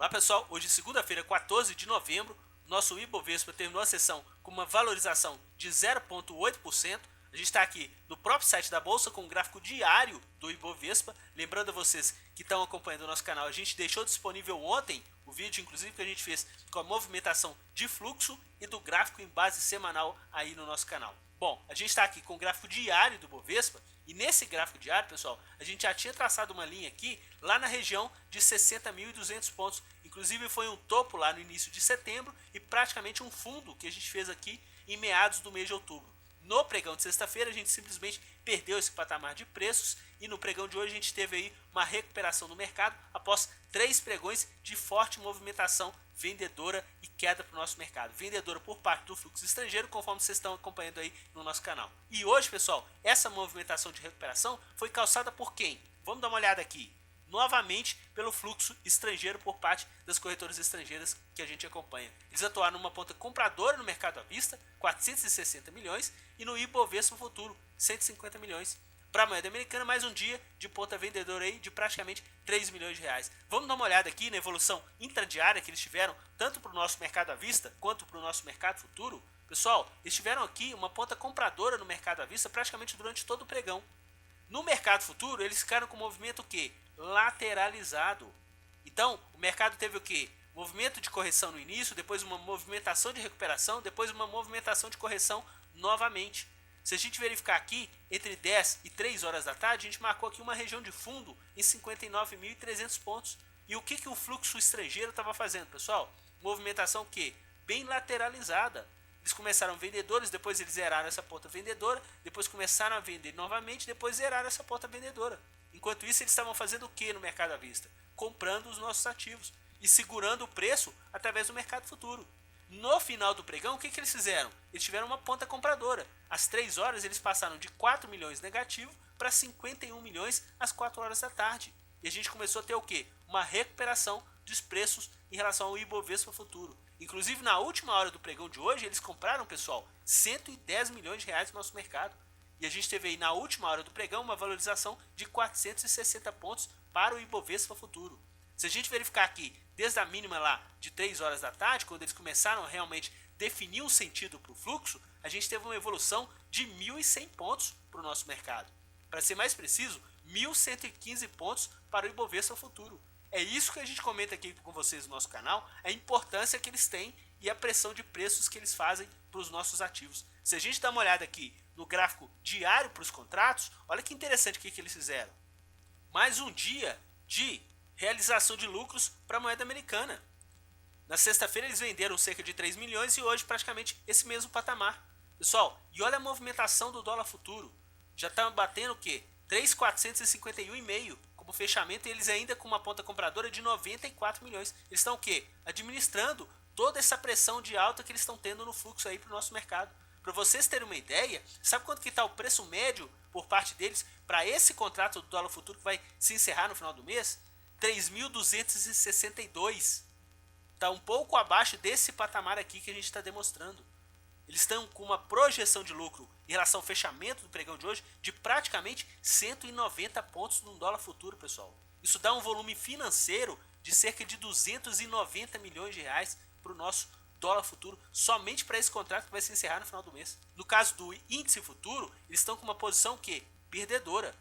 Olá pessoal, hoje segunda-feira, 14 de novembro, nosso Ibovespa terminou a sessão com uma valorização de 0,8%. A gente está aqui no próprio site da Bolsa com um gráfico diário do Ibovespa. Lembrando a vocês que estão acompanhando o nosso canal, a gente deixou disponível ontem o vídeo, inclusive, que a gente fez com a movimentação de fluxo e do gráfico em base semanal aí no nosso canal. Bom, a gente está aqui com o gráfico diário do Ibovespa e nesse gráfico diário, pessoal, a gente já tinha traçado uma linha aqui lá na região de 60.200 pontos. Inclusive foi um topo lá no início de setembro e praticamente um fundo que a gente fez aqui em meados do mês de outubro. No pregão de sexta-feira a gente simplesmente perdeu esse patamar de preços e no pregão de hoje a gente teve aí uma recuperação no mercado após 3 pregões de forte movimentação vendedora e queda para o nosso mercado. Vendedora por parte do fluxo estrangeiro, conforme vocês estão acompanhando aí no nosso canal. E hoje, pessoal, essa movimentação de recuperação foi causada por quem? Vamos dar uma olhada aqui. Novamente pelo fluxo estrangeiro por parte das corretoras estrangeiras que a gente acompanha. Eles atuaram numa ponta compradora no mercado à vista, 460 milhões, e no Ibovespa Futuro, 150 milhões. Para a moeda americana, mais um dia de ponta vendedora aí de praticamente 3 milhões de reais. Vamos dar uma olhada aqui na evolução intradiária que eles tiveram, tanto para o nosso mercado à vista quanto para o nosso mercado futuro. Pessoal, eles tiveram aqui uma ponta compradora no mercado à vista praticamente durante todo o pregão. No mercado futuro, eles ficaram com o movimento o quê? Lateralizado. Então, o mercado teve o quê? Movimento de correção no início, depois uma movimentação de recuperação, depois uma movimentação de correção novamente. Se a gente verificar aqui, entre 10 e 3 horas da tarde, a gente marcou aqui uma região de fundo em 59.300 pontos. E o que o fluxo estrangeiro estava fazendo, pessoal? Movimentação que? Bem lateralizada. Eles começaram vendedores, depois eles zeraram essa ponta vendedora, depois começaram a vender novamente, depois zeraram essa ponta vendedora. Enquanto isso, eles estavam fazendo o que no mercado à vista? Comprando os nossos ativos e segurando o preço através do mercado futuro. No final do pregão, o que eles fizeram? Eles tiveram uma ponta compradora. Às 3 horas, eles passaram de 4 milhões negativo para 51 milhões às 4 horas da tarde. E a gente começou a ter o que? Uma recuperação dos preços em relação ao Ibovespa Futuro. Inclusive, na última hora do pregão de hoje, eles compraram, pessoal, 110 milhões de reais no nosso mercado. E a gente teve aí, na última hora do pregão, uma valorização de 460 pontos para o Ibovespa Futuro. Se a gente verificar aqui, desde a mínima lá de 3 horas da tarde, quando eles começaram a realmente definir um sentido para o fluxo, a gente teve uma evolução de 1.100 pontos para o nosso mercado. Para ser mais preciso, 1.115 pontos para o Ibovespa Futuro. É isso que a gente comenta aqui com vocês no nosso canal, a importância que eles têm e a pressão de preços que eles fazem para os nossos ativos. Se a gente dá uma olhada aqui no gráfico diário para os contratos, olha que interessante o que eles fizeram. Mais um dia de realização de lucros para a moeda americana. Na sexta-feira eles venderam cerca de 3 milhões e hoje praticamente esse mesmo patamar. Pessoal, e olha a movimentação do dólar futuro. Já está batendo o quê? 3.451,5 como fechamento e eles ainda com uma ponta compradora de 94 milhões. Eles estão o quê? Administrando toda essa pressão de alta que eles estão tendo no fluxo aí para o nosso mercado. Para vocês terem uma ideia, sabe quanto que está o preço médio por parte deles para esse contrato do dólar futuro que vai se encerrar no final do mês? 3.262. Está um pouco abaixo desse patamar aqui que a gente está demonstrando. Eles estão com uma projeção de lucro em relação ao fechamento do pregão de hoje de praticamente 190 pontos no dólar futuro, pessoal. Isso dá um volume financeiro de cerca de 290 milhões de reais para o nosso dólar futuro, somente para esse contrato que vai se encerrar no final do mês. No caso do índice futuro, eles estão com uma posição que? Perdedora.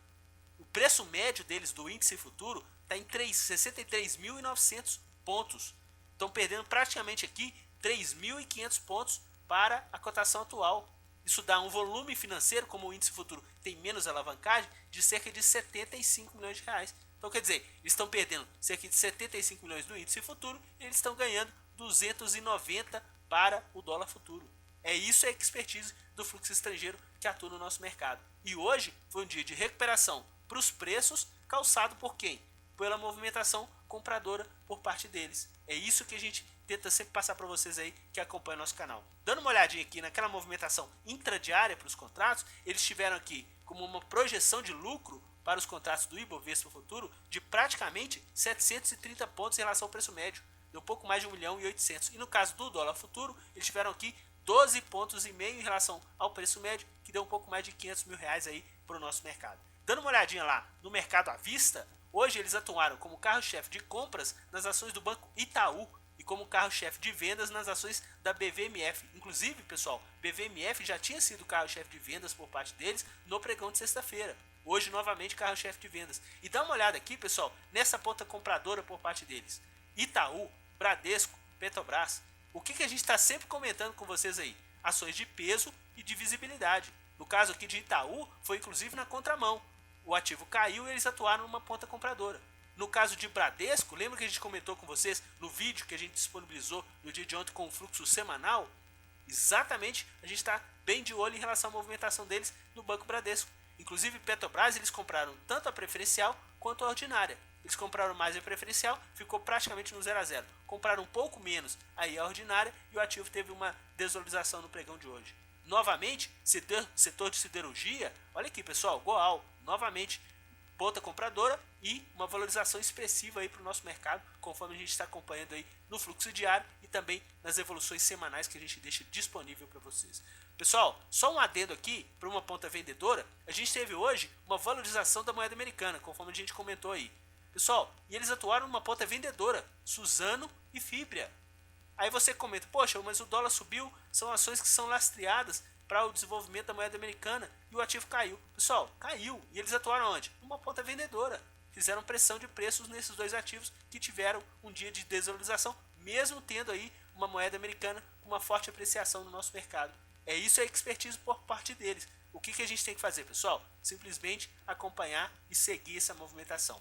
O preço médio deles do índice futuro está em 63.900 pontos. Estão perdendo praticamente aqui 3.500 pontos para a cotação atual. Isso dá um volume financeiro, como o índice futuro tem menos alavancagem, de cerca de 75 milhões de reais. Então quer dizer, eles estão perdendo cerca de 75 milhões no índice futuro e eles estão ganhando 290 para o dólar futuro. É isso a expertise do fluxo estrangeiro que atua no nosso mercado. E hoje foi um dia de recuperação para os preços, calçado por quem? Pela movimentação compradora por parte deles. É isso que a gente tenta sempre passar para vocês aí que acompanham nosso canal. Dando uma olhadinha aqui naquela movimentação intradiária para os contratos, eles tiveram aqui como uma projeção de lucro para os contratos do Ibovespa Futuro de praticamente 730 pontos em relação ao preço médio. Deu um pouco mais de 1.800.000. E no caso do dólar futuro, eles tiveram aqui 12 pontos e meio em relação ao preço médio, que deu um pouco mais de 500 mil reais aí para o nosso mercado. Dando uma olhadinha lá no mercado à vista, Hoje eles atuaram como carro-chefe de compras nas ações do Banco Itaú e como carro-chefe de vendas nas ações da BVMF. Inclusive, pessoal, BVMF já tinha sido carro-chefe de vendas por parte deles no pregão de sexta-feira. Hoje, novamente, carro-chefe de vendas. E dá uma olhada aqui, pessoal, nessa ponta compradora por parte deles. Itaú, Bradesco, Petrobras. O que a gente está sempre comentando com vocês aí? Ações de peso e de visibilidade. No caso aqui de Itaú, foi inclusive na contramão. O ativo caiu e eles atuaram numa ponta compradora. No caso de Bradesco, lembra que a gente comentou com vocês no vídeo que a gente disponibilizou no dia de ontem com o fluxo semanal? Exatamente, a gente está bem de olho em relação à movimentação deles no Banco Bradesco. Inclusive Petrobras, eles compraram tanto a preferencial quanto a ordinária. Eles compraram mais a preferencial, ficou praticamente no 0 a 0. Compraram um pouco menos aí a ordinária e o ativo teve uma desvalorização no pregão de hoje. Novamente, setor de siderurgia, olha aqui pessoal, Goal, novamente ponta compradora e uma valorização expressiva aí para o nosso mercado, conforme a gente está acompanhando aí no fluxo diário e também nas evoluções semanais que a gente deixa disponível para vocês. Pessoal, só um adendo aqui para uma ponta vendedora, a gente teve hoje uma valorização da moeda americana, conforme a gente comentou aí. Pessoal, e eles atuaram numa ponta vendedora, Suzano e Fibria. Aí você comenta, poxa, mas o dólar subiu, são ações que são lastreadas para o desenvolvimento da moeda americana e o ativo caiu. Pessoal, caiu. E eles atuaram onde? Numa ponta vendedora. Fizeram pressão de preços nesses dois ativos que tiveram um dia de desvalorização, mesmo tendo aí uma moeda americana com uma forte apreciação no nosso mercado. É isso a expertise por parte deles. O que a gente tem que fazer, pessoal? Simplesmente acompanhar e seguir essa movimentação.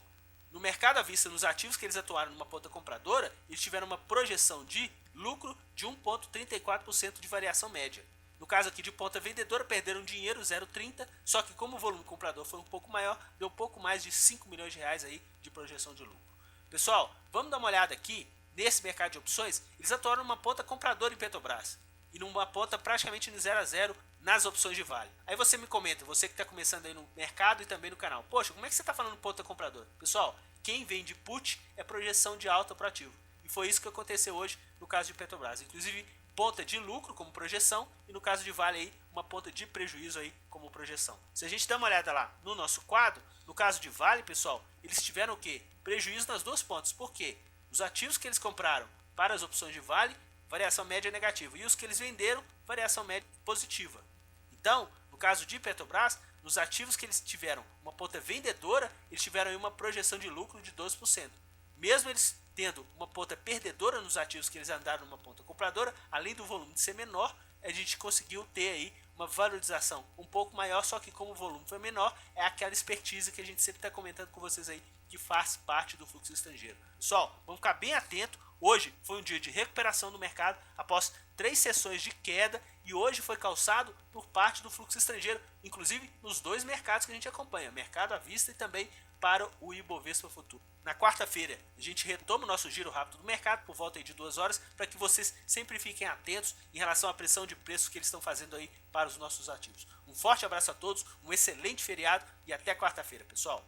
No mercado à vista, nos ativos que eles atuaram numa ponta compradora, eles tiveram uma projeção de lucro de 1,34% de variação média. No caso aqui de ponta vendedora, perderam dinheiro, 0,30, só que como o volume comprador foi um pouco maior, deu pouco mais de 5 milhões de reais aí de projeção de lucro. Pessoal, vamos dar uma olhada aqui, nesse mercado de opções, eles atuaram numa ponta compradora em Petrobras e numa ponta praticamente no 0 a 0 nas opções de vale. Aí você me comenta, você que está começando aí no mercado e também no canal, poxa, como é que você está falando ponta compradora? Pessoal, quem vende put é projeção de alta para o ativo. E foi isso que aconteceu hoje no caso de Petrobras. Inclusive, ponta de lucro como projeção e no caso de Vale aí, uma ponta de prejuízo aí como projeção. Se a gente dá uma olhada lá no nosso quadro, no caso de Vale, pessoal, eles tiveram o quê? Prejuízo nas duas pontas. Por quê? Os ativos que eles compraram para as opções de Vale, variação média negativa. E os que eles venderam, variação média positiva. Então, no caso de Petrobras, nos ativos que eles tiveram uma ponta vendedora, eles tiveram aí uma projeção de lucro de 12%. Mesmo eles tendo uma ponta perdedora nos ativos que eles andaram numa ponta compradora, além do volume de ser menor, a gente conseguiu ter aí uma valorização um pouco maior, só que como o volume foi menor, é aquela expertise que a gente sempre está comentando com vocês aí, que faz parte do fluxo estrangeiro. Pessoal, vamos ficar bem atento. Hoje foi um dia de recuperação do mercado após 3 sessões de queda e hoje foi calçado por parte do fluxo estrangeiro, inclusive nos dois mercados que a gente acompanha, mercado à vista e também para o Ibovespa Futuro. Na quarta-feira a gente retoma o nosso giro rápido do mercado por volta aí de 2 horas para que vocês sempre fiquem atentos em relação à pressão de preços que eles estão fazendo aí para os nossos ativos. Um forte abraço a todos, um excelente feriado e até quarta-feira, pessoal.